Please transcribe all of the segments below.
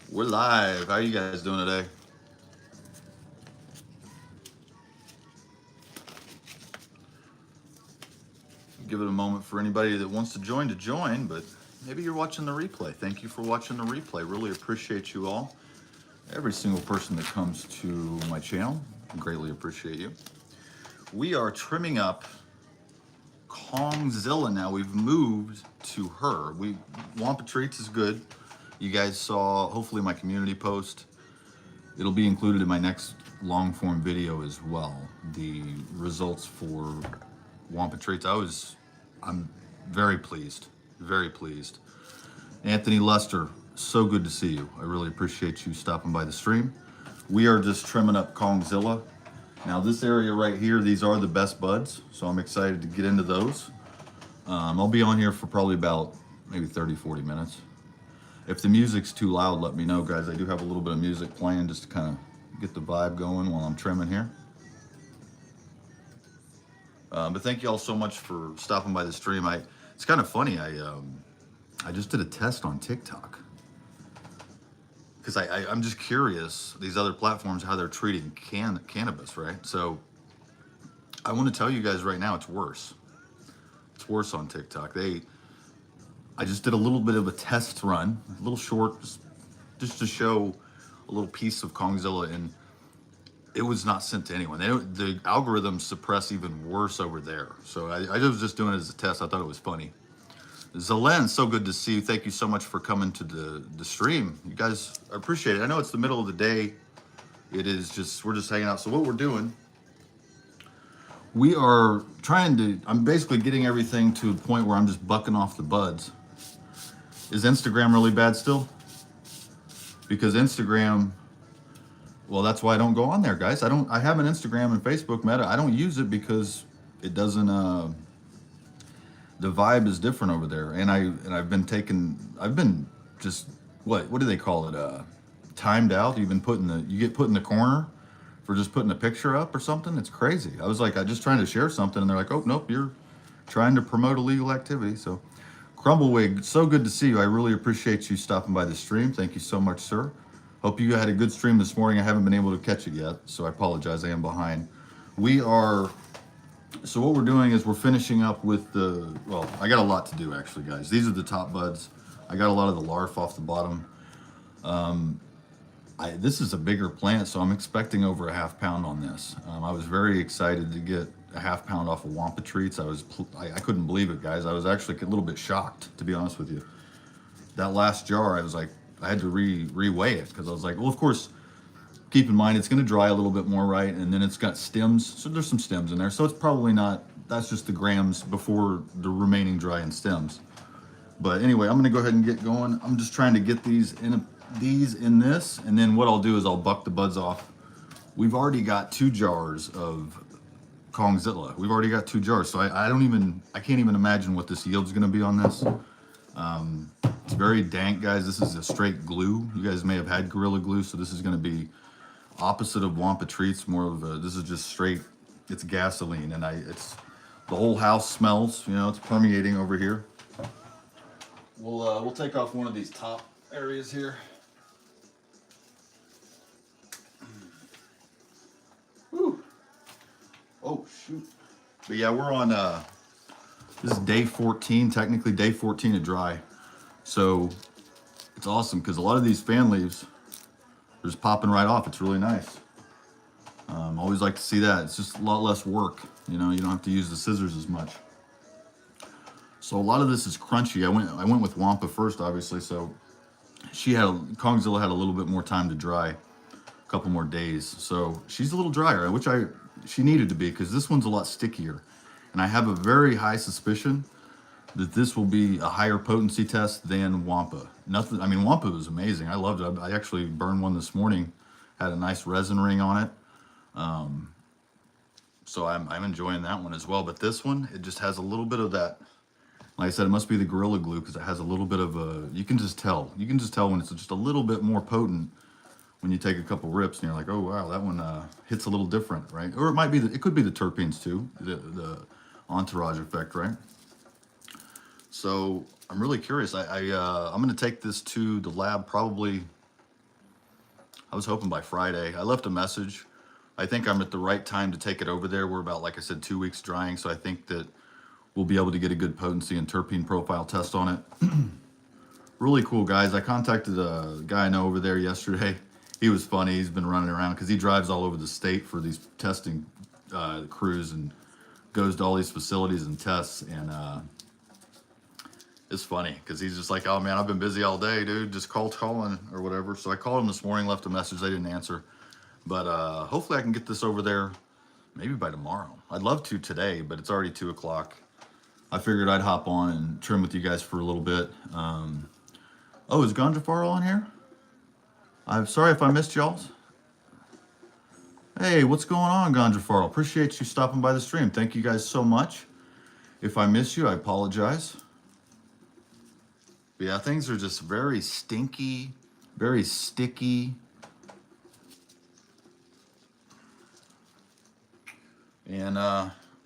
We're live. How are you guys doing today? Give it a moment for anybody that wants to join, but maybe you're watching the replay. Thank you for watching the replay. Really appreciate you all. Every single person that comes to my channel, greatly appreciate you. We are trimming up Kongzilla now. We've moved to her. Wampa Treats is good. You guys saw, hopefully, my community post. It'll be included in my next long form video as well. The results for Wampa Treats. I'm very pleased. Very pleased. Anthony Lester, so good to see you. I really appreciate you stopping by the stream. We are just trimming up Kongzilla. Now this area right here, these are the best buds, so I'm excited to get into those. I'll be on here for probably about maybe 30, 40 minutes. If the music's too loud, let me know, guys. I do have a little bit of music playing just to kind of get the vibe going while I'm trimming here. But thank you all so much for stopping by the stream. It's kind of funny. I just did a test on TikTok because I'm just curious these other platforms how they're treating cannabis, right? So I want to tell you guys right now, it's worse. It's worse on TikTok. I just did a little bit of a test run, a little short, just to show a little piece of Kongzilla, and it was not sent to anyone. The algorithms suppress even worse over there. So I was just doing it as a test. I thought it was funny. Zelen, so good to see you. Thank you so much for coming to the stream. You guys, I appreciate it. I know it's the middle of the day. We're just hanging out. So what we're doing, we are I'm basically getting everything to a point where I'm just bucking off the buds. Is Instagram really bad still? Because Instagram, well, that's why I don't go on there, guys. I have an Instagram and Facebook Meta. I don't use it because it doesn't, the vibe is different over there. And I've been just, what do they call it? Timed out. You get put in the corner for just putting a picture up or something. It's crazy. I was like, I just trying to share something and they're like, oh, nope, you're trying to promote illegal activity. So Crumblewig, so good to see you. I really appreciate you stopping by the stream. Thank you so much, sir. Hope you had a good stream this morning. I haven't been able to catch it yet, so I apologize. I am behind. So what we're doing is we're finishing up with I got a lot to do actually, guys. These are the top buds. I got a lot of the larf off the bottom. This is a bigger plant, so I'm expecting over a half pound on this. I was very excited to get a half pound off of Wampa Treats. I couldn't believe it, guys. I was actually a little bit shocked, to be honest with you. That last jar, I was like, I had to reweigh it because I was like, well, of course, keep in mind it's going to dry a little bit more, right? And then it's got stems, so there's some stems in there. So it's probably not, that's just the grams before the remaining dry and stems. But anyway, I'm going to go ahead and get going. I'm just trying to get these in this, and then what I'll do is I'll buck the buds off. We've already got 2 jars of Kongzilla. We've already got 2 jars, so I can't even imagine what this yield's going to be on this. It's very dank, guys. This is a straight glue. You guys may have had Gorilla Glue, so this is going to be opposite of Wampa Treats. This is just straight. It's gasoline, and the whole house smells. You know, it's permeating over here. We'll take off one of these top areas here. Whew. Oh shoot! But yeah, we're on. This is day 14, technically day 14 of dry. So it's awesome because a lot of these fan leaves are just popping right off. It's really nice. Always like to see that. It's just a lot less work. You know, you don't have to use the scissors as much. So a lot of this is crunchy. I went with Wampa first, obviously. So Kongzilla had a little bit more time to dry, a couple more days. So she's a little drier, which she needed to be because this one's a lot stickier. And I have a very high suspicion that this will be a higher potency test than Wampa. Wampa was amazing. I loved it. I actually burned one this morning, had a nice resin ring on it. So I'm enjoying that one as well. But this one, it just has a little bit of that. Like I said, it must be the Gorilla Glue because it has a little bit of you can just tell. You can just tell when it's just a little bit more potent when you take a couple rips and you're like, oh wow, that one hits a little different, right? Or it could be the terpenes too, the entourage effect, right? So I'm really curious. I'm going to take this to the lab probably I was hoping by Friday. I left a message. I think I'm at the right time to take it over there. We're about, like I said, 2 weeks drying, so I think that we'll be able to get a good potency and terpene profile test on it. Really cool guys. I contacted a guy I know over there yesterday. He was funny. He's been running around because he drives all over the state for these testing crews and goes to all these facilities and tests. And it's funny because he's just like, oh man, I've been busy all day, dude. Just calling or whatever. So I called him this morning, left a message. They didn't answer. But hopefully I can get this over there maybe by tomorrow. I'd love to today, but it's already 2 o'clock. I figured I'd hop on and trim with you guys for a little bit. Oh, is Ganjafar on here? I'm sorry if I missed y'all. Hey, what's going on, Ganjafar? Appreciate you stopping by the stream. Thank you guys so much. If I miss you, I apologize. But yeah, things are just very stinky, very sticky. And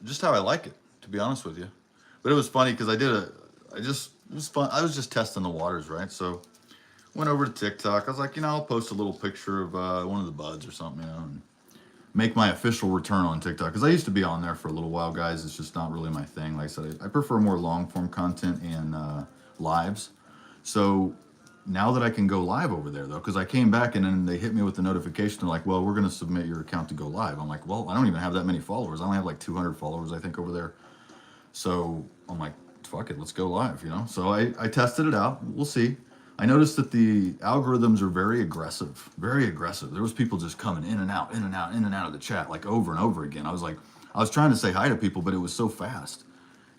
just how I like it, to be honest with you. But it was funny because it was fun. I was just testing the waters, right? So went over to TikTok. I was like, I'll post a little picture of one of the buds or something, and make my official return on TikTok. Because I used to be on there for a little while, guys. It's just not really my thing. Like I said, I prefer more long form content and lives. So now that I can go live over there, though, because I came back and then they hit me with the notification. They're like, well, we're going to submit your account to go live. I'm like, well, I don't even have that many followers. I only have like 200 followers, I think, over there. So I'm like, fuck it, let's go live, So I tested it out. We'll see. I noticed that the algorithms are very aggressive, very aggressive. There was people just coming in and out, in and out, in and out of the chat, like over and over again. I was trying to say hi to people, but it was so fast.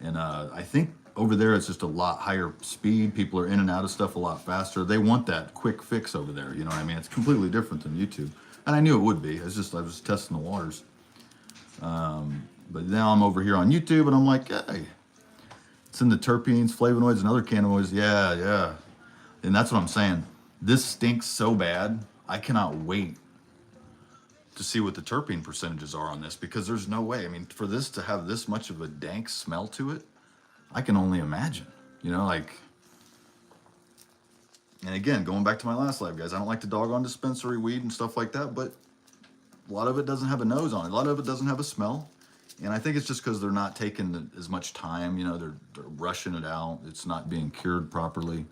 And I think over there, it's just a lot higher speed. People are in and out of stuff a lot faster. They want that quick fix over there. You know what I mean? It's completely different than YouTube. And I knew it would be. I was testing the waters. But now I'm over here on YouTube and I'm like, hey, it's in the terpenes, flavonoids, and other cannabinoids. Yeah. And that's what I'm saying. This stinks so bad. I cannot wait to see what the terpene percentages are on this, because there's no way. I mean, for this to have this much of a dank smell to it, I can only imagine, and again, going back to my last live, guys, I don't like to dog on dispensary weed and stuff like that, but a lot of it doesn't have a nose on it. A lot of it doesn't have a smell. And I think it's just because they're not taking as much time, they're rushing it out. It's not being cured properly.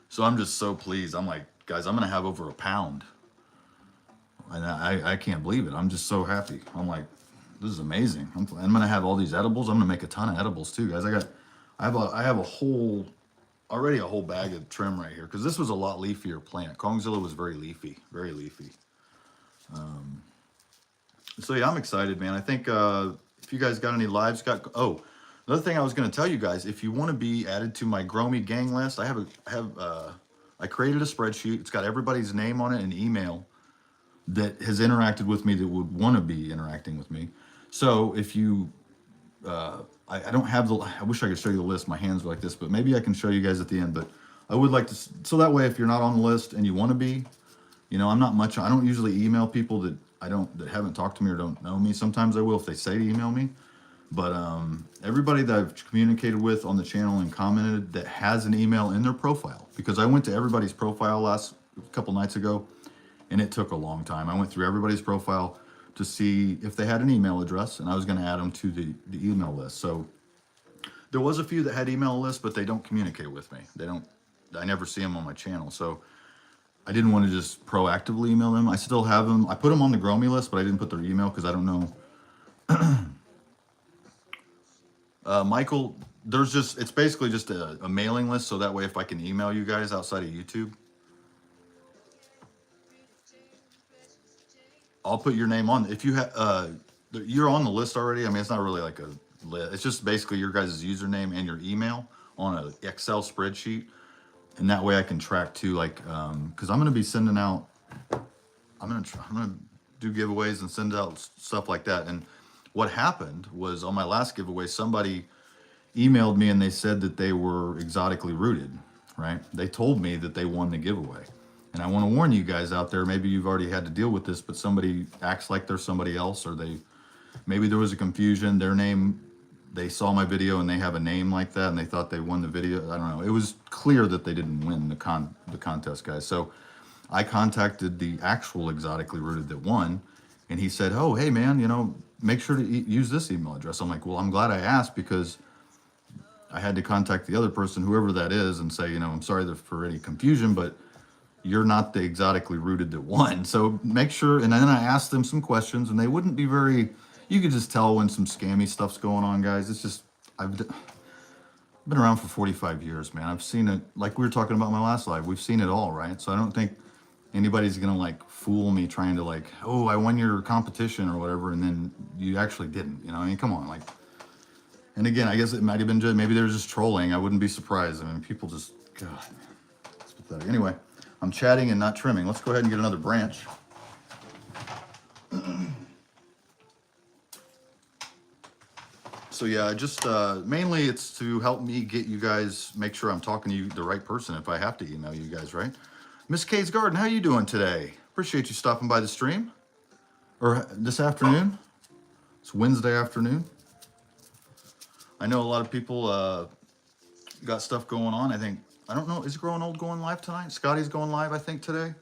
So I'm just so pleased. I'm like, guys, I'm going to have over a pound. And I can't believe it. I'm just so happy. I'm like, this is amazing. I'm going to have all these edibles. I'm going to make a ton of edibles too, guys. I have already a whole bag of trim right here, because this was a lot leafier plant. Kongzilla was very leafy, very leafy. So yeah, I'm excited, man. I think if you guys got any lives, another thing I was going to tell you guys, if you want to be added to my Growmy gang list, I created a spreadsheet. It's got everybody's name on it and email that has interacted with me, that would want to be interacting with me. So if you, I don't have I wish I could show you the list. My hands are like this, but maybe I can show you guys at the end. But I would like to, so that way, if you're not on the list and you want to be, I don't usually email people that haven't talked to me or don't know me. Sometimes I will if they say to email me. But everybody that I've communicated with on the channel and commented that has an email in their profile, because I went to everybody's profile a couple nights ago, and it took a long time. I went through everybody's profile to see if they had an email address, and I was going to add them to the email list. So there was a few that had email lists, but they don't communicate with me. I never see them on my channel. So I didn't want to just proactively email them. I still have them. I put them on the Growmy list, but I didn't put their email because I don't know. Michael, it's basically just a mailing list. So that way, if I can email you guys outside of YouTube, I'll put your name on. If you you're on the list already. I mean, it's not really like a list. It's just basically your guys' username and your email on an Excel spreadsheet. And that way I can track too, like, because I'm going to be sending out, I'm going to do giveaways and send out stuff like that. And what happened was, on my last giveaway, somebody emailed me and they said that they were exotically rooted, right? They told me that they won the giveaway. And I want to warn you guys out there, maybe you've already had to deal with this, but somebody acts like they're somebody else, or maybe there was a confusion. Their name, they saw my video and they have a name like that and they thought they won the video. I don't know. It was clear that they didn't win the contest, guys. So I contacted the actual exotically rooted that won, and he said, "Oh, hey man, make sure to use this email address." I'm like, "Well, I'm glad I asked because I had to contact the other person, whoever that is, and say, I'm sorry for any confusion, but you're not the exotically rooted that won. So make sure." And then I asked them some questions, and they wouldn't be very. You could just tell when some scammy stuff's going on, guys. It's just I've been around for 45 years, man. I've seen it, like we were talking about in my last live. We've seen it all, right? So I don't think anybody's gonna like fool me trying to like, oh, I won your competition or whatever, and then you actually didn't. I mean, come on, like. And again, I guess it might have been just, maybe they were just trolling. I wouldn't be surprised. I mean, people just, God, it's pathetic. Anyway, I'm chatting and not trimming. Let's go ahead and get another branch. So yeah, just mainly it's to help me get you guys, make sure I'm talking to you, the right person, if I have to email you guys, right? Miss K's Garden, how you doing today? Appreciate you stopping by the stream. Or this afternoon. It's Wednesday afternoon. I know a lot of people got stuff going on. I don't know, is Growing Old going live tonight? Scotty's going live, I think, today.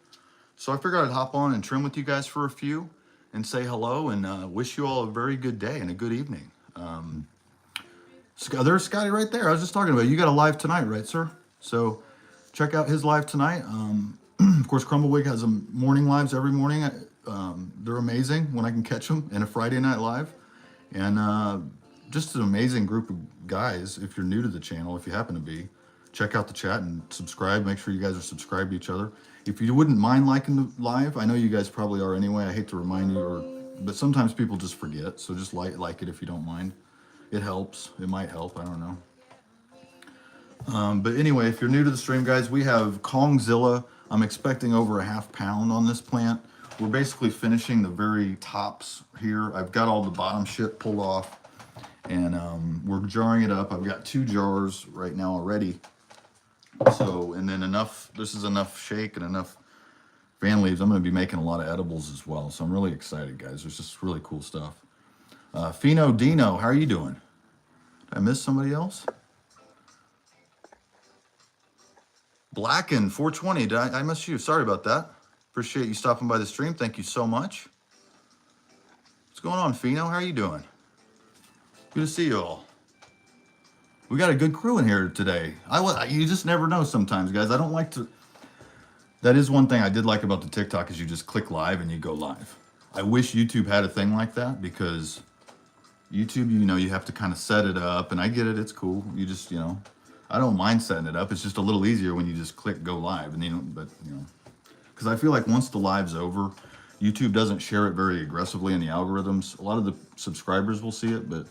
So I figured I'd hop on and trim with you guys for a few and say hello and wish you all a very good day and a good evening. There's Scotty right there. I was just talking about you got a live tonight, right, sir? So check out his live tonight. Of course, Crumbleweek has morning lives every morning. They're amazing when I can catch them, and a Friday night live. And just an amazing group of guys. If you're new to the channel, if you happen to be, check out the chat and subscribe. Make sure you guys are subscribed to each other. If you wouldn't mind liking the live, I know you guys probably are anyway. I hate to remind you, but sometimes people just forget. So just like it if you don't mind. It helps. It might help. I don't know. But anyway, if you're new to the stream, guys, we have Kongzilla. I'm expecting over a half pound on this plant. We're basically finishing the very tops here. I've got all the bottom shit pulled off, and we're jarring it up. I've got 2 jars right now already. So, and then this is enough shake and enough fan leaves. I'm going to be making a lot of edibles as well. So I'm really excited, guys. There's just really cool stuff. Fino Dino, how are you doing? Did I miss somebody else? Blacken 420, did I miss you? Sorry about that. Appreciate you stopping by the stream. Thank you so much. What's going on, Fino? How are you doing? Good to see you all. We got a good crew in here today. You just never know sometimes, guys. I don't like to. That is one thing I did like about the TikTok is you just click live and you go live. I wish YouTube had a thing like that because YouTube, you have to kind of set it up, and I get it. It's cool. You just, I don't mind setting it up. It's just a little easier when you just click go live, and because I feel like once the live's over, YouTube doesn't share it very aggressively in the algorithms. A lot of the subscribers will see it, but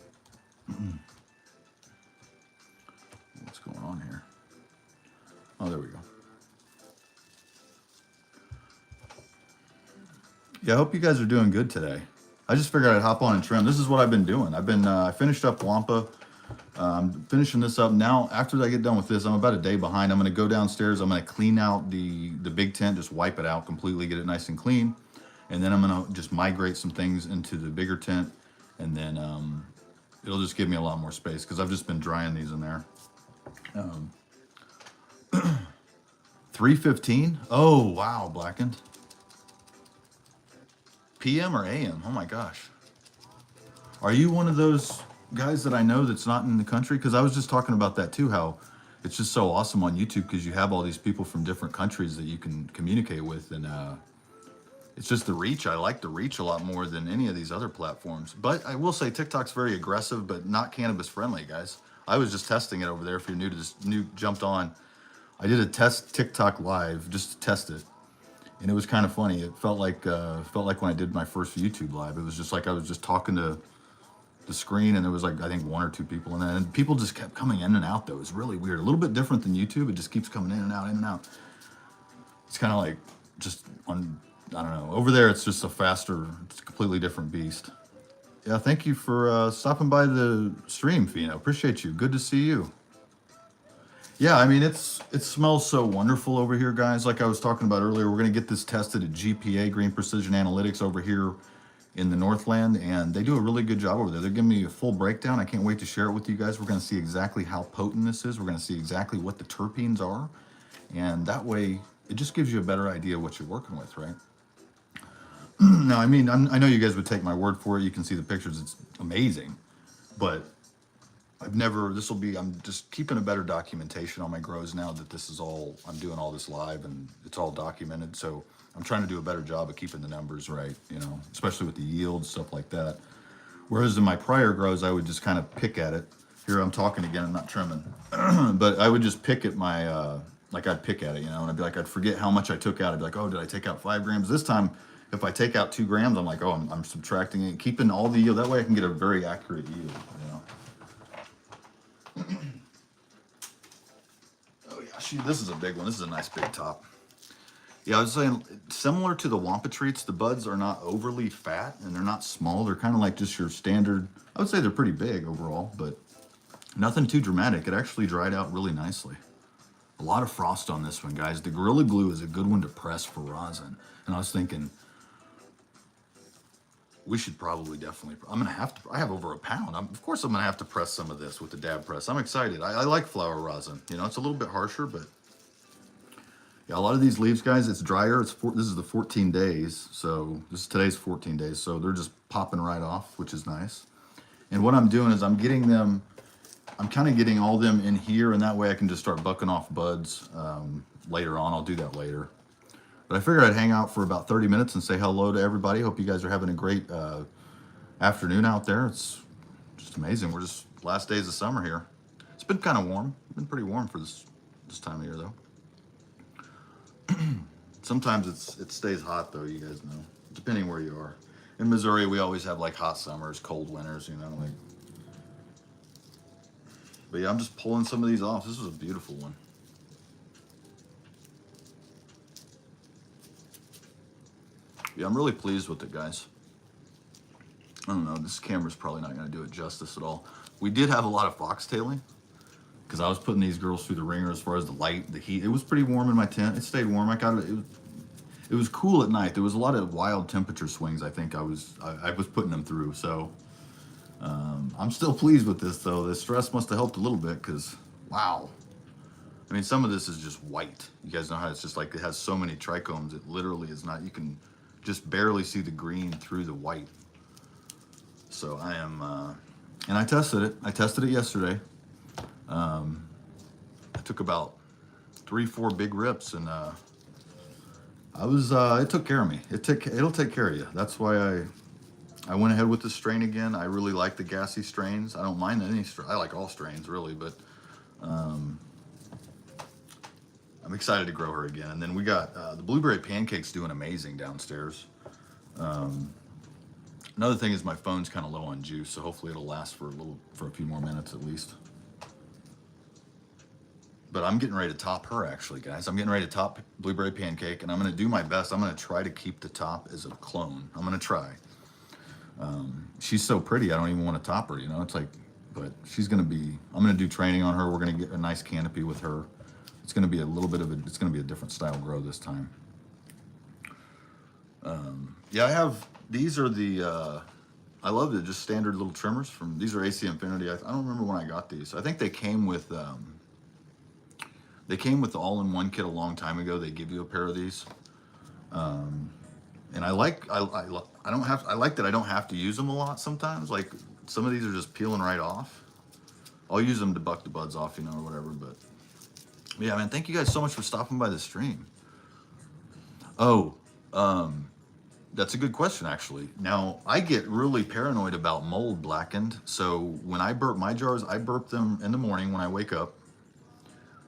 what's going on here? Oh, there we go. Yeah, I hope you guys are doing good today. I just figured I'd hop on and trim. This is what I've been doing. I finished up Wampa. I'm finishing this up now. After I get done with this, I'm about a day behind. I'm going to go downstairs. I'm going to clean out the big tent, just wipe it out completely, get it nice and clean. And then I'm going to just migrate some things into the bigger tent. And then it'll just give me a lot more space because I've just been drying these in there. 3:15. Oh, wow, blackened. PM or AM? Oh my gosh. Are you one of those guys that I know that's not in the country? Because I was just talking about that too, how it's just so awesome on YouTube because you have all these people from different countries that you can communicate with. And it's just the reach. I like the reach a lot more than any of these other platforms. But I will say TikTok's very aggressive, but not cannabis friendly, guys. I was just testing it over there. If you're new to this, jumped on, I did a test TikTok live just to test it. And it was kind of funny. It felt like when I did my first YouTube live. It was just like I was just talking to the screen, and there was like I think 1 or 2 people in there, and people just kept coming in and out. Though it was really weird, a little bit different than YouTube. It just keeps coming in and out, in and out. It's kind of like just on, I don't know. Over there, it's just it's a completely different beast. Yeah, thank you for stopping by the stream, Fino. Appreciate you. Good to see you. Yeah, I mean, it smells so wonderful over here, guys. Like I was talking about earlier, we're going to get this tested at GPA, Green Precision Analytics, over here in the Northland, and they do a really good job over there. They're giving me a full breakdown. I can't wait to share it with you guys. We're going to see exactly how potent this is. We're going to see exactly what the terpenes are, and that way it just gives you a better idea what you're working with, right? Now, I mean, I know you guys would take my word for it. You can see the pictures; it's amazing. But I've never. This will be. I'm just keeping a better documentation on my grows now that this is all. I'm doing all this live and it's all documented. So I'm trying to do a better job of keeping the numbers right. You know, especially with the yield stuff like that. Whereas in my prior grows, I would just kind of pick at it. Here I'm talking again. I'm not trimming, but I would just pick at my. Like I'd pick at it, you know, and I'd be like, I'd forget how much I took out. I'd be like, oh, did I take out 5 grams? This time, if I take out 2 grams, I'm like, oh, I'm subtracting it, keeping all the yield. That way I can get a very accurate yield, you know. Oh yeah, shoot, this is a big one. This is a nice big top. Yeah, I was saying, similar to the Wampa treats, the buds are not overly fat and they're not small. They're kind of like just your standard. I would say they're pretty big overall, but nothing too dramatic. It actually dried out really nicely. A lot of frost on this one, guys. The Gorilla Glue is a good one to press for rosin. And I was thinking, we should probably definitely, I'm going to have to, I have over a pound. Of course I'm going to have to press some of this with the dab press. I'm excited. I like flower rosin. You know, it's a little bit harsher, but yeah, a lot of these leaves, guys, it's drier. This is the 14 days. So today's 14 days. So they're just popping right off, which is nice. And what I'm doing is I'm kind of getting all them in here, and that way I can just start bucking off buds later on. I'll do that later. But I figured I'd hang out for about 30 minutes and say hello to everybody. Hope you guys are having a great afternoon out there. It's just amazing. We're just last days of summer here. It's been kind of warm. It's been pretty warm for this time of year, though. Sometimes it stays hot, though, you guys know, depending where you are. In Missouri, we always have like hot summers, cold winters, you know, like. But yeah, I'm just pulling some of these off. This is a beautiful one. Yeah, I'm really pleased with it, guys. I don't know, this camera's probably not going to do it justice at all. We did have a lot of foxtailing because I was putting these girls through the ringer as far as the light, the heat. It was pretty warm in my tent. It stayed warm. It was cool at night. There was a lot of wild temperature swings. I think I was putting them through. So I'm still pleased with this, though. The stress must have helped a little bit because, wow. I mean, some of this is just white. You guys know how it's just like it has so many trichomes. It literally is not, you can just barely see the green through the white. So I am, and I tested it. I tested it yesterday. I took about 3-4 big rips, and it took care of me. It'll take care of you. That's why I went ahead with the strain again. I really like the gassy strains. I don't mind any strain. I like all strains, really, but I'm excited to grow her again. And then we got the blueberry pancakes doing amazing downstairs. Another thing is my phone's kind of low on juice, so hopefully it'll last for a few more minutes at least. But I'm getting ready to top her, actually, guys. I'm getting ready to top blueberry pancake, and I'm going to do my best. I'm going to try to keep the top as a clone. I'm going to try. She's so pretty, I don't even want to top her, you know? It's like, but she's going to be, I'm going to do training on her. We're going to get a nice canopy with her. It's going to be a little bit of it's going to be a different style grow this time. Yeah, these are the, I love the just standard little trimmers these are AC Infinity. I don't remember when I got these. I think they came with the all-in-one kit a long time ago. They give you a pair of these. And I like that I don't have to use them a lot sometimes. Like some of these are just peeling right off. I'll use them to buck the buds off, you know, or whatever. But yeah, man, thank you guys so much for stopping by the stream. Oh, that's a good question, actually. Now, I get really paranoid about mold blackened. So when I burp my jars, I burp them in the morning when I wake up.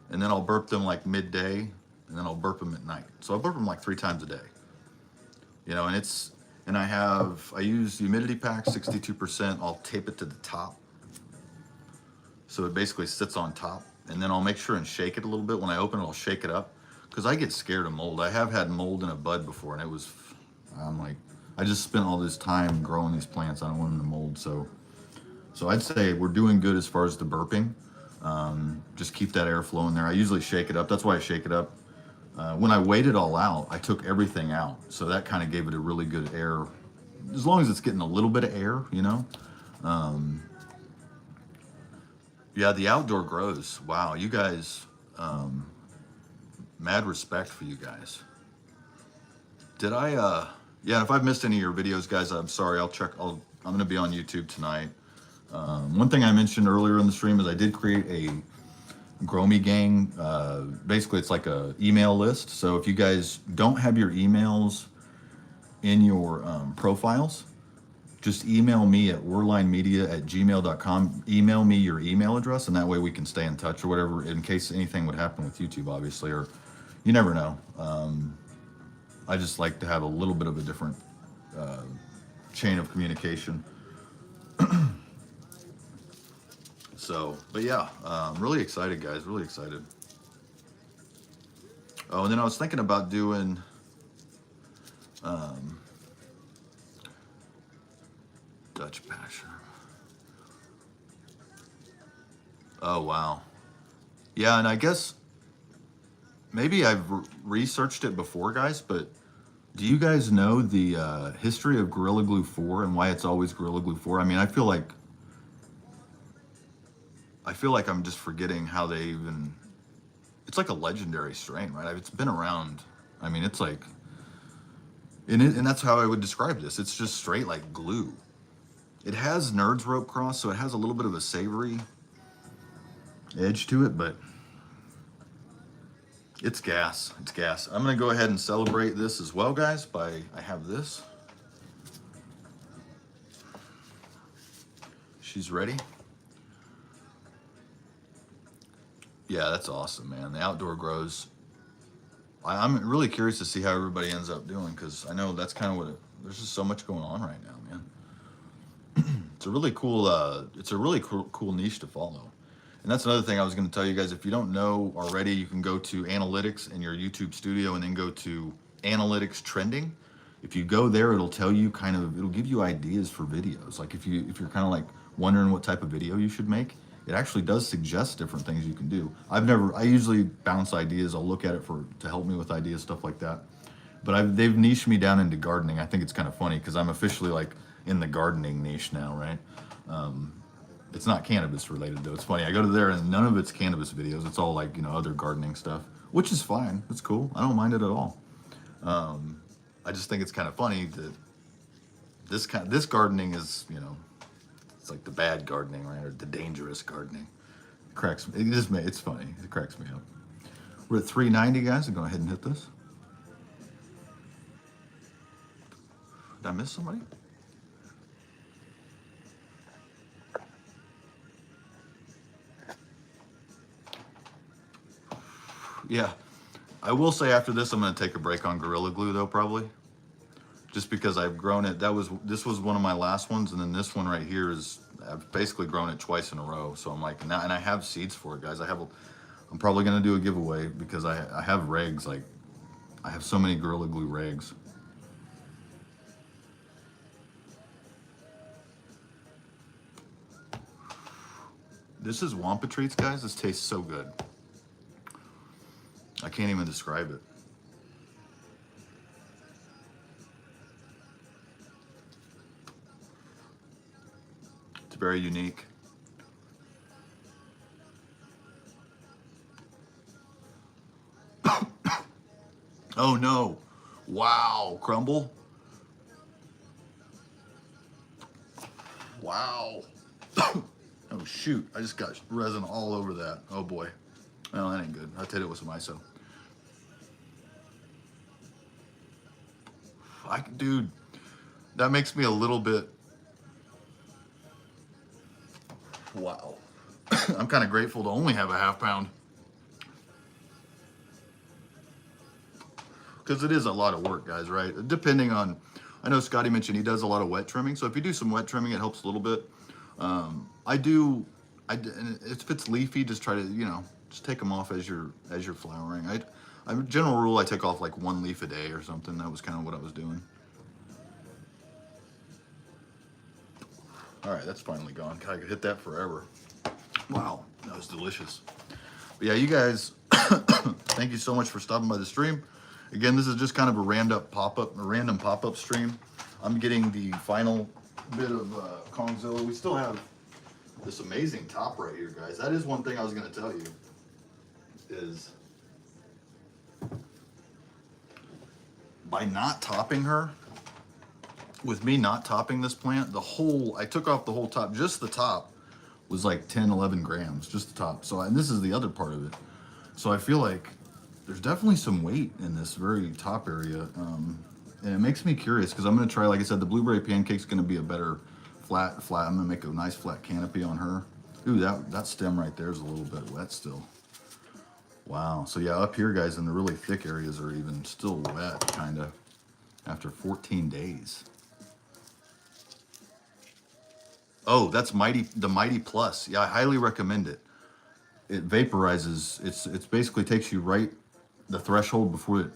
And then I'll burp them like midday. And then I'll burp them at night. So I burp them like 3 times a day. You know, and I use humidity pack, 62%. I'll tape it to the top. So it basically sits on top. And then I'll make sure and shake it a little bit. When I open it, I'll shake it up. Because I get scared of mold. I have had mold in a bud before, and I'm like, I just spent all this time growing these plants. I don't want them to mold. So I'd say we're doing good as far as the burping. Just keep that air flowing there. I usually shake it up. That's why I shake it up. When I weighed it all out, I took everything out. So that kind of gave it a really good air. As long as it's getting a little bit of air, you know. Yeah, the outdoor grows. Wow, you guys, Mad respect for you guys. Did I, yeah, if I've missed any of your videos, guys, I'm sorry. I'm going to be on YouTube tonight. One thing I mentioned earlier in the stream is I did create a Gromy gang. Basically, it's like a email list. So if you guys don't have your emails in your profiles, just email me at warlinemedia@gmail.com. Email me your email address, and that way we can stay in touch or whatever, in case anything would happen with YouTube, obviously, or you never know. I just like to have a little bit of a different chain of communication. So, but yeah, I'm really excited, guys. Really excited. Oh, and then I was thinking about doing Dutch Passion. Oh, wow. Yeah, and I guess maybe I've researched it before, guys, but do you guys know the history of Gorilla Glue 4 and why it's always Gorilla Glue 4? I mean, I feel like I'm just forgetting how they even... It's like a legendary strain, right? It's been around. I mean, it's like... And that's how I would describe this. It's just straight like glue. It has Nerds Rope Cross, so it has a little bit of a savory edge to it, but it's gas. It's gas. I'm going to go ahead and celebrate this as well, guys, I have this. She's ready. Yeah, that's awesome, man. The outdoor grows. I'm really curious to see how everybody ends up doing, because I know that's kind of what there's just so much going on right now, man. It's a really cool niche to follow. And that's another thing I was going to tell you guys. If you don't know already, you can go to analytics in your YouTube studio and then go to analytics trending. If you go there, it'll tell you it'll give you ideas for videos. Like if you're kind of like wondering what type of video you should make, it actually does suggest different things you can do. I usually bounce ideas. I'll look at it to help me with ideas, stuff like that. But they've niched me down into gardening. I think it's kind of funny because I'm officially like in the gardening niche now, right? It's not cannabis related though. It's funny. I go to there and none of it's cannabis videos. It's all like, other gardening stuff, which is fine. It's cool. I don't mind it at all. I just think it's kind of funny that this gardening is, it's like the bad gardening, right? Or the dangerous gardening. It's funny. It cracks me up. We're at 390, guys. I'm going to go ahead and hit this. Did I miss somebody? Yeah. I will say after this, I'm going to take a break on Gorilla Glue, though, probably. Just because I've grown it. This was one of my last ones, and then this one right here I've basically grown it twice in a row. So I'm like, now, and I have seeds for it, guys. I'm probably gonna do a giveaway because I have regs. Like, I have so many Gorilla Glue regs. This is Wampa Treats, guys. This tastes so good. I can't even describe it. Very unique. Oh no. Wow, crumble. Wow. Oh shoot, I just got resin all over that. Oh boy. No, that ain't good. I'll tell you it with some ISO. Dude, that makes me a little bit... Wow. I'm kind of grateful to only have a half pound. Because it is a lot of work, guys, right? Depending on, I know Scotty mentioned he does a lot of wet trimming. So if you do some wet trimming, it helps a little bit. And if it's leafy, just try to, just take them off as you're flowering. General rule, I take off like 1 leaf a day or something. That was kind of what I was doing. All right, that's finally gone. I could hit that forever. Wow, that was delicious. But yeah, you guys, thank you so much for stopping by the stream. Again, this is just kind of a random pop-up stream. I'm getting the final bit of Kongzilla. We still have this amazing top right here, guys. That is one thing I was going to tell you is by not topping her, with me not topping this plant, I took off the whole top, just the top was like 10, 11 grams, just the top. So, and this is the other part of it. So I feel like there's definitely some weight in this very top area. And it makes me curious because I'm going to try, like I said, the blueberry pancake's going to be a better flat. I'm going to make a nice flat canopy on her. Ooh, that stem right there is a little bit wet still. Wow. So yeah, up here, guys, in the really thick areas are even still wet, kind of, after 14 days. Oh, that's the Mighty Plus. Yeah, I highly recommend it. It vaporizes. It's basically takes you right the threshold before it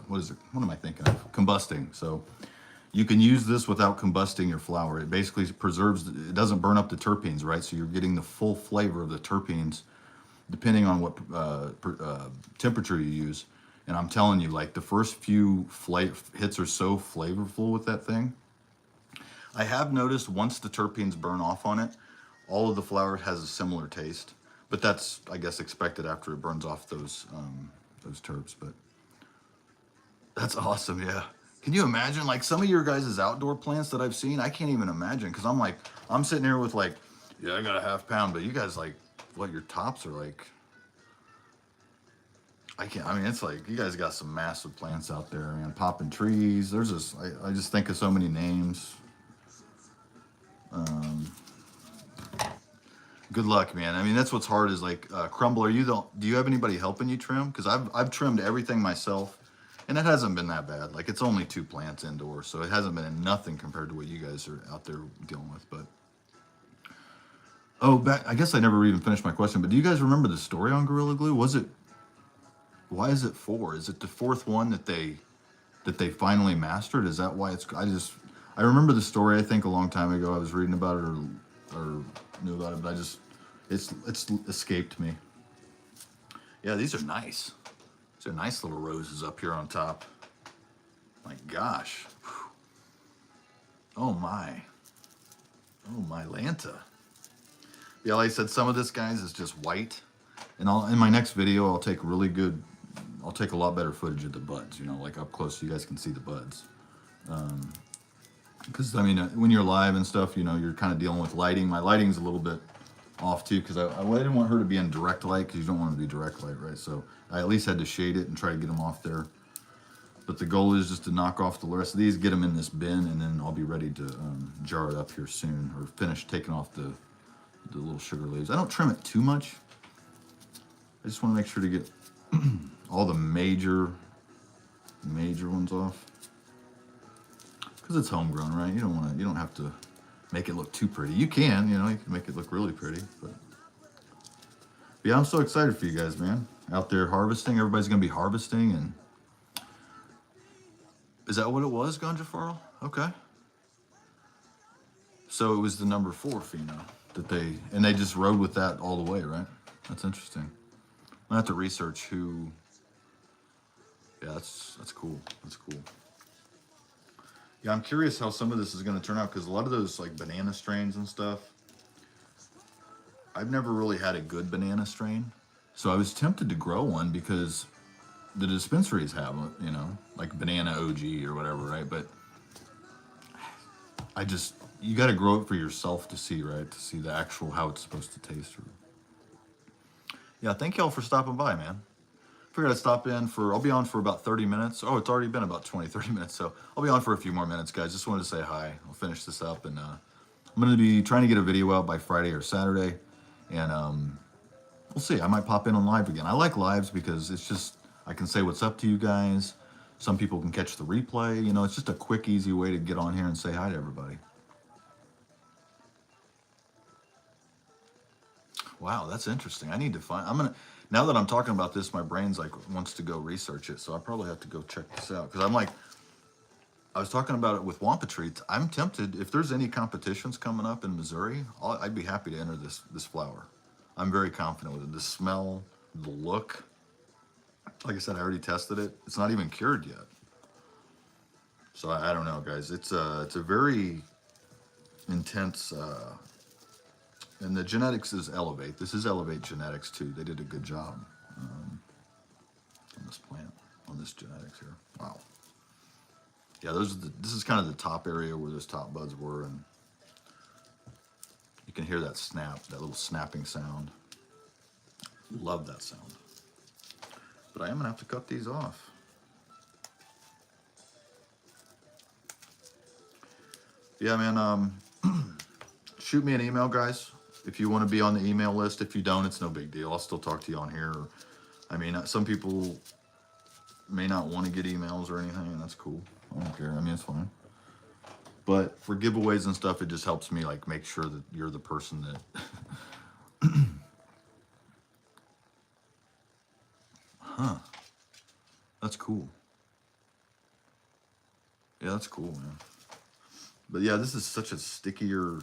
what is it? What am I thinking of? Combusting. So you can use this without combusting your flour. It basically preserves. It doesn't burn up the terpenes, right? So you're getting the full flavor of the terpenes, depending on what temperature you use. And I'm telling you, like the first few hits are so flavorful with that thing. I have noticed once the terpenes burn off on it, all of the flour has a similar taste. But that's, I guess, expected after it burns off those terps. But that's awesome, yeah. Can you imagine, like, some of your guys' outdoor plants that I've seen? I can't even imagine, because I'm sitting here with, like, yeah, I got a half pound, but you guys, like, what your tops are like. I mean, it's like, you guys got some massive plants out there, man. Popping trees. There's just, I just think of so many names. Good luck, man. I mean, that's what's hard is like Crumble. Do you have anybody helping you trim? Because I've trimmed everything myself, and it hasn't been that bad. Like it's only 2 plants indoors, so it hasn't been nothing compared to what you guys are out there dealing with. But I guess I never even finished my question. But do you guys remember the story on Gorilla Glue? Why is it 4? Is it the 4th one that they finally mastered? Is that why it's? I remember the story. I think a long time ago I was reading about it or knew about it, but it's escaped me. Yeah, these are nice. These are nice little roses up here on top. My gosh. Whew. Oh my Lanta. Yeah, like I said, some of this, guys, is just white. And in my next video, I'll take a lot better footage of the buds, like up close so you guys can see the buds. Because, I mean, when you're live and stuff, you're kind of dealing with lighting. My lighting's a little bit off, too, because I didn't want her to be in direct light, because you don't want to be direct light, right? So I at least had to shade it and try to get them off there. But the goal is just to knock off the rest of these, get them in this bin, and then I'll be ready to jar it up here soon, or finish taking off the little sugar leaves. I don't trim it too much. I just want to make sure to get all the major ones off. Because it's homegrown, right? You don't have to make it look too pretty. You can, you can make it look really pretty. But yeah, I'm so excited for you guys, man. Out there harvesting. Everybody's going to be harvesting. And is that what it was, Ganja Farrell? Okay. So it was the number 4 pheno that they just rode with that all the way, right? That's interesting. I have to research who. Yeah, that's cool. That's cool. Yeah, I'm curious how some of this is going to turn out, because a lot of those like banana strains and stuff, I've never really had a good banana strain. So I was tempted to grow one because the dispensaries have, like banana OG or whatever, right? But you got to grow it for yourself to see, right? To see the actual how it's supposed to taste. Yeah, thank y'all for stopping by, man. Figured I'd stop in I'll be on for about 30 minutes. Oh, it's already been about 20, 30 minutes. So I'll be on for a few more minutes, guys. Just wanted to say hi. I'll finish this up. And I'm going to be trying to get a video out by Friday or Saturday. And we'll see. I might pop in on live again. I like lives because it's just, I can say what's up to you guys. Some people can catch the replay. It's just a quick, easy way to get on here and say hi to everybody. Wow, that's interesting. I need to now that I'm talking about this, my brain's like wants to go research it. So I probably have to go check this out. Because I was talking about it with Wampa Treats. I'm tempted, if there's any competitions coming up in Missouri, I'd be happy to enter this flower. I'm very confident with it. The smell, the look. Like I said, I already tested it. It's not even cured yet. So I don't know, guys. It's a very intense. And the genetics is Elevate. This is Elevate Genetics too. They did a good job on this plant, on this genetics here. Wow. Yeah, this is kind of the top area where those top buds were, and you can hear that snap, that little snapping sound. Love that sound. But I am gonna have to cut these off. Yeah, man. Shoot me an email, guys, if you want to be on the email list. If you don't, it's no big deal. I'll still talk to you on here. I mean, some people may not want to get emails or anything, and that's cool. I don't care. I mean, it's fine. But for giveaways and stuff, it just helps me like make sure that you're the person that. Huh. That's cool. Yeah, that's cool, man. But yeah, this is such a stickier,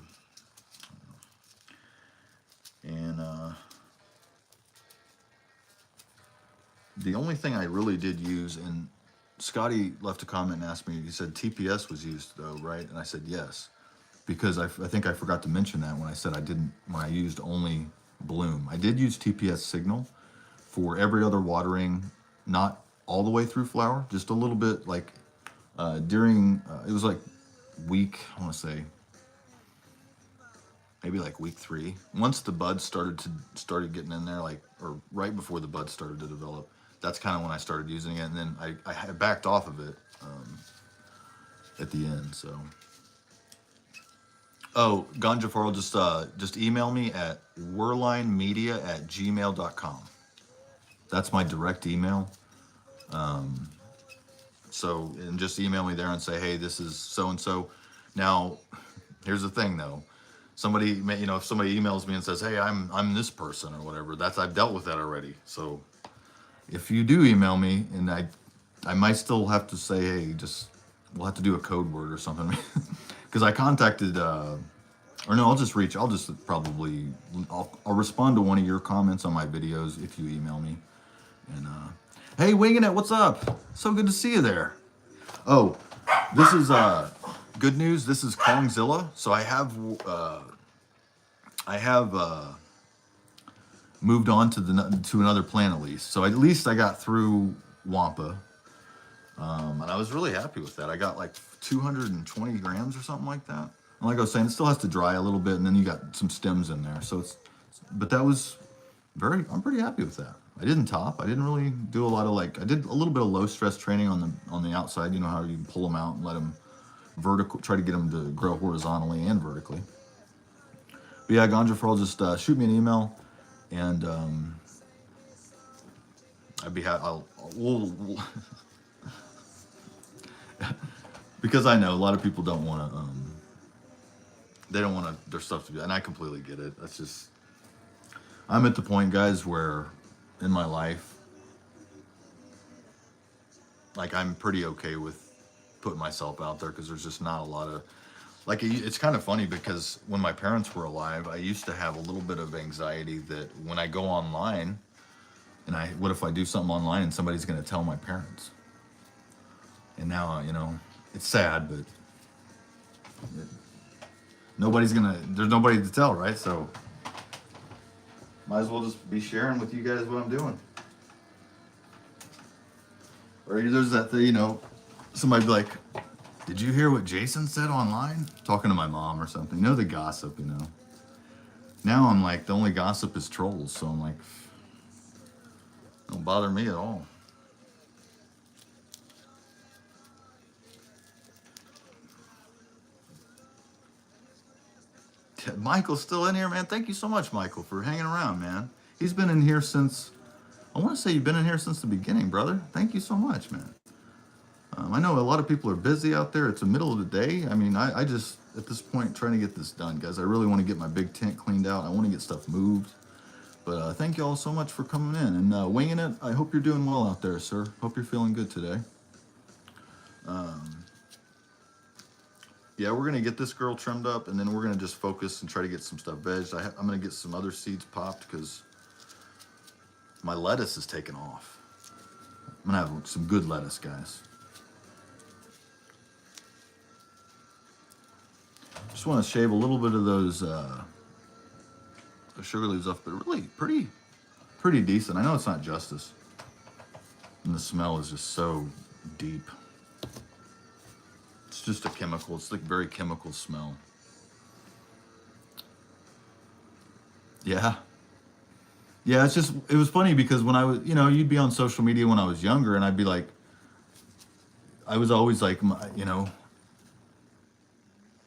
and the only thing I really did use, and Scotty left a comment and asked me, he said TPS was used though, right? And I said yes, because I think I forgot to mention that when I said when I used only bloom. I did use TPS signal for every other watering, not all the way through flower, just a little bit, like during, it was like week, I want to say, maybe like week 3. Once the buds started getting in there, like, or right before the buds started to develop, that's kind of when I started using it, and then I backed off of it at the end. So, oh, Ganja Farrell, just email me at werlinemedia@gmail.com. That's my direct email. So, and just email me there and say, hey, this is so and so. Now, here's the thing though. Somebody may, if somebody emails me and says, hey, I'm this person or whatever, I've dealt with that already. So if you do email me, and I might still have to say, hey, we'll have to do a code word or something. Because I contacted, or no, I'll just probably, I'll respond to one of your comments on my videos if you email me. And, hey, Winging It, what's up? So good to see you there. Oh, this is, good news. This is Kongzilla. So I have moved on to another plan at least. So at least I got through Wampa, and I was really happy with that. I got like 220 grams or something like that. And like I was saying, it still has to dry a little bit, and then you got some stems in there. So but that was I'm pretty happy with that. I didn't top. I didn't really do a lot of I did a little bit of low stress training on the outside. You know how you pull them out and let them try to get them to grow horizontally and vertically. But yeah, Ganja Farrell, just shoot me an email, and I'd be happy. We'll because I know a lot of people don't want to. They don't want their stuff to be, and I completely get it. That's just, I'm at the point, guys, where in my life, like, I'm pretty okay with putting myself out there, because there's just not a lot of, like, it's kind of funny because when my parents were alive, I used to have a little bit of anxiety that when I go online, and what if I do something online and somebody's going to tell my parents? And now, it's sad, but there's nobody to tell, right? So might as well just be sharing with you guys what I'm doing. Or there's that thing, somebody be like, did you hear what Jason said online? Talking to my mom or something. The gossip, Now I'm like, the only gossip is trolls. So I'm like, don't bother me at all. Michael's still in here, man. Thank you so much, Michael, for hanging around, man. He's been in here since, I want to say you've been in here since the beginning, brother. Thank you so much, man. I know a lot of people are busy out there. It's the middle of the day. I mean, I just, at this point, trying to get this done, guys. I really want to get my big tent cleaned out. I want to get stuff moved. But thank you all so much for coming in. And Winging It, I hope you're doing well out there, sir. Hope you're feeling good today. Yeah, we're going to get this girl trimmed up, and then we're going to just focus and try to get some stuff vegged. I'm going to get some other seeds popped because my lettuce is taking off. I'm going to have some good lettuce, guys. Just want to shave a little bit of those sugar leaves off, but really pretty decent. I know it's not justice. And the smell is just so deep. just a chemical. It's like very chemical smell. Yeah. Yeah, it's just, it was funny because when I was, you'd be on social media when I was younger and I'd be like, I was always like,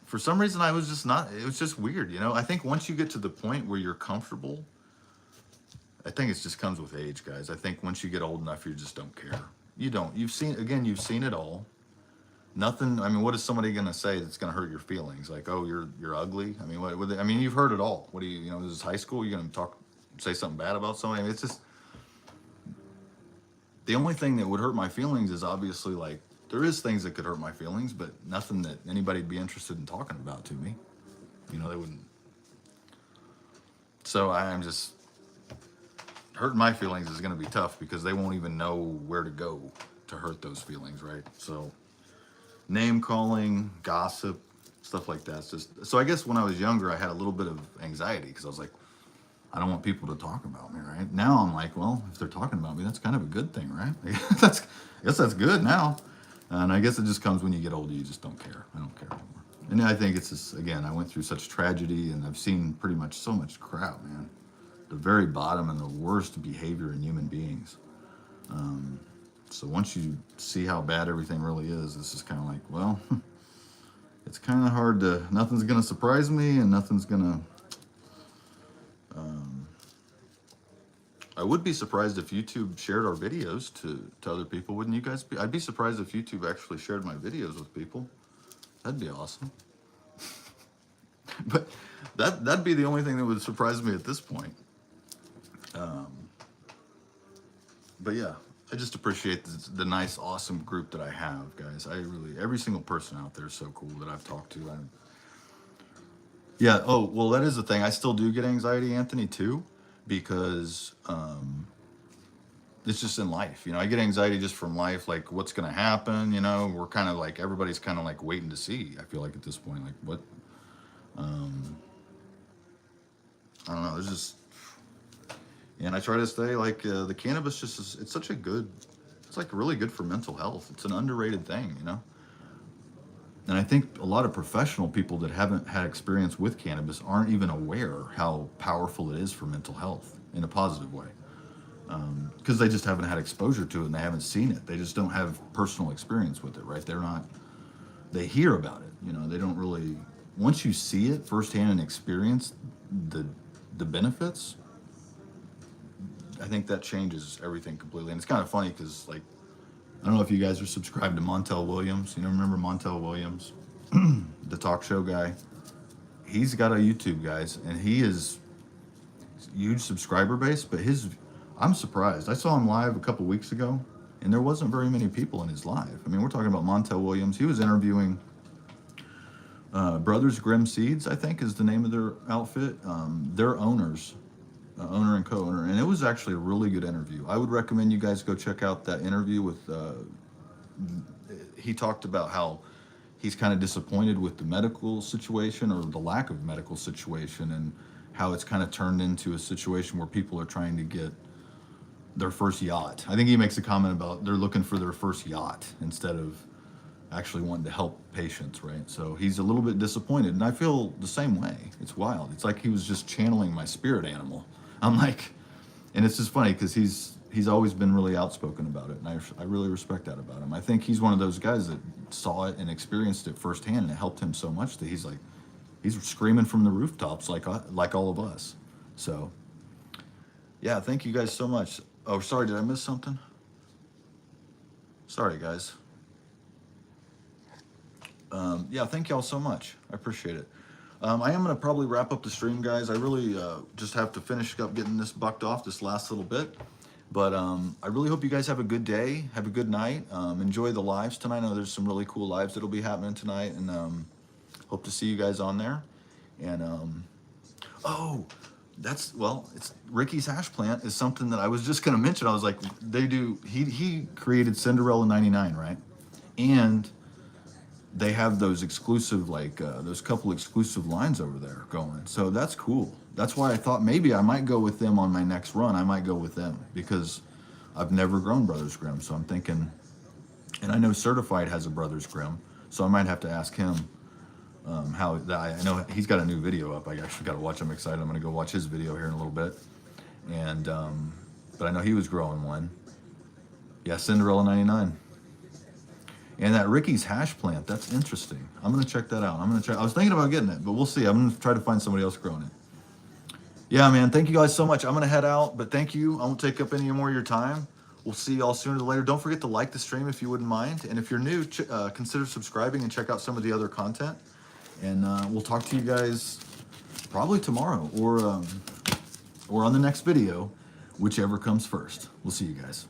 for some reason I was just not, it was just weird, I think once you get to the point where you're comfortable, I think it just comes with age, guys. I think once you get old enough, you just don't care. You've seen it all. Nothing, I mean, what is somebody going to say that's going to hurt your feelings? Like, oh, you're ugly. I mean, I mean, you've heard it all. What do this is high school. You're going to say something bad about somebody. I mean, it's just, the only thing that would hurt my feelings is obviously like, there is things that could hurt my feelings, but nothing that anybody'd be interested in talking about to me. They wouldn't. So I'm just, hurting my feelings is going to be tough because they won't even know where to go to hurt those feelings, right? So name calling, gossip, stuff like that. It's just, so I guess when I was younger, I had a little bit of anxiety because I was like, I don't want people to talk about me, right? Now I'm like, well, if they're talking about me, that's kind of a good thing, right? I guess that's good now. And I guess it just comes when you get older, you just don't care. I don't care anymore. And I think it's just, again, I went through such tragedy and I've seen pretty much so much crap, man. The very bottom and the worst behavior in human beings. So once you see how bad everything really is, it's just kind of like, well, it's kind of hard to, nothing's going to surprise me and nothing's going to, I would be surprised if YouTube shared our videos to other people. Wouldn't you guys be? I'd be surprised if YouTube actually shared my videos with people. That'd be awesome. But that'd be the only thing that would surprise me at this point. But yeah, I just appreciate the nice, awesome group that I have, guys. Every single person out there is so cool that I've talked to. Yeah, oh, well, that is the thing. I still do get anxiety, Anthony, too, because it's just in life. I get anxiety just from life, like what's going to happen, we're kind of like, everybody's kind of like waiting to see, I feel like at this point, like what, I don't know, there's just, and I try to stay like, the cannabis just is, it's like really good for mental health. It's an underrated thing, And I think a lot of professional people that haven't had experience with cannabis aren't even aware how powerful it is for mental health in a positive way. Because they just haven't had exposure to it and they haven't seen it. They just don't have personal experience with it, right? They hear about it, they don't really, once you see it firsthand and experience the benefits, I think that changes everything completely. And it's kind of funny because, like, I don't know if you guys are subscribed to Montel Williams. Remember Montel Williams, the talk show guy? He's got a YouTube, guys, and he is huge subscriber base, but I'm surprised. I saw him live a couple weeks ago, and there wasn't very many people in his live. I mean, we're talking about Montel Williams. He was interviewing Brothers Grimm Seeds, I think is the name of their outfit. Their owners, owner and co-owner, and it was actually a really good interview. I would recommend you guys go check out that interview with, he talked about how he's kind of disappointed with the medical situation or the lack of medical situation and how it's kind of turned into a situation where people are trying to get their first yacht. I think he makes a comment about they're looking for their first yacht instead of actually wanting to help patients, right? So he's a little bit disappointed, and I feel the same way. It's wild. It's like he was just channeling my spirit animal. I'm like, and it's just funny because he's always been really outspoken about it, and I really respect that about him. I think he's one of those guys that saw it and experienced it firsthand, and it helped him so much that he's screaming from the rooftops like all of us. So, yeah, thank you guys so much. Oh, sorry, did I miss something? Sorry, guys. Yeah, thank y'all so much. I appreciate it. I am going to probably wrap up the stream, guys. I really just have to finish up getting this bucked off this last little bit. But I really hope you guys have a good day. Have a good night. Enjoy the lives tonight. I know there's some really cool lives that'll be happening tonight. And hope to see you guys on there. And, oh, it's Ricky's Hash Plant is something that I was just going to mention. I was like, he created Cinderella 99, right? And they have those exclusive, those couple exclusive lines over there going. So that's cool. That's why I thought maybe I might go with them on my next run. I might go with them because I've never grown Brothers Grimm. So I'm thinking, and I know Certified has a Brothers Grimm. So I might have to ask him how that. I know he's got a new video up. I actually got to watch. I'm excited. I'm going to go watch his video here in a little bit. And but I know he was growing one. Yeah, Cinderella 99. And that Ricky's hash plant, that's interesting. I'm gonna check that out. I'm gonna check. I was thinking about getting it, but we'll see. I'm gonna try to find somebody else growing it. Yeah, man. Thank you guys so much. I'm gonna head out, but thank you. I won't take up any more of your time. We'll see y'all sooner or later. Don't forget to like the stream if you wouldn't mind. And if you're new, consider subscribing and check out some of the other content. And we'll talk to you guys probably tomorrow or on the next video, whichever comes first. We'll see you guys.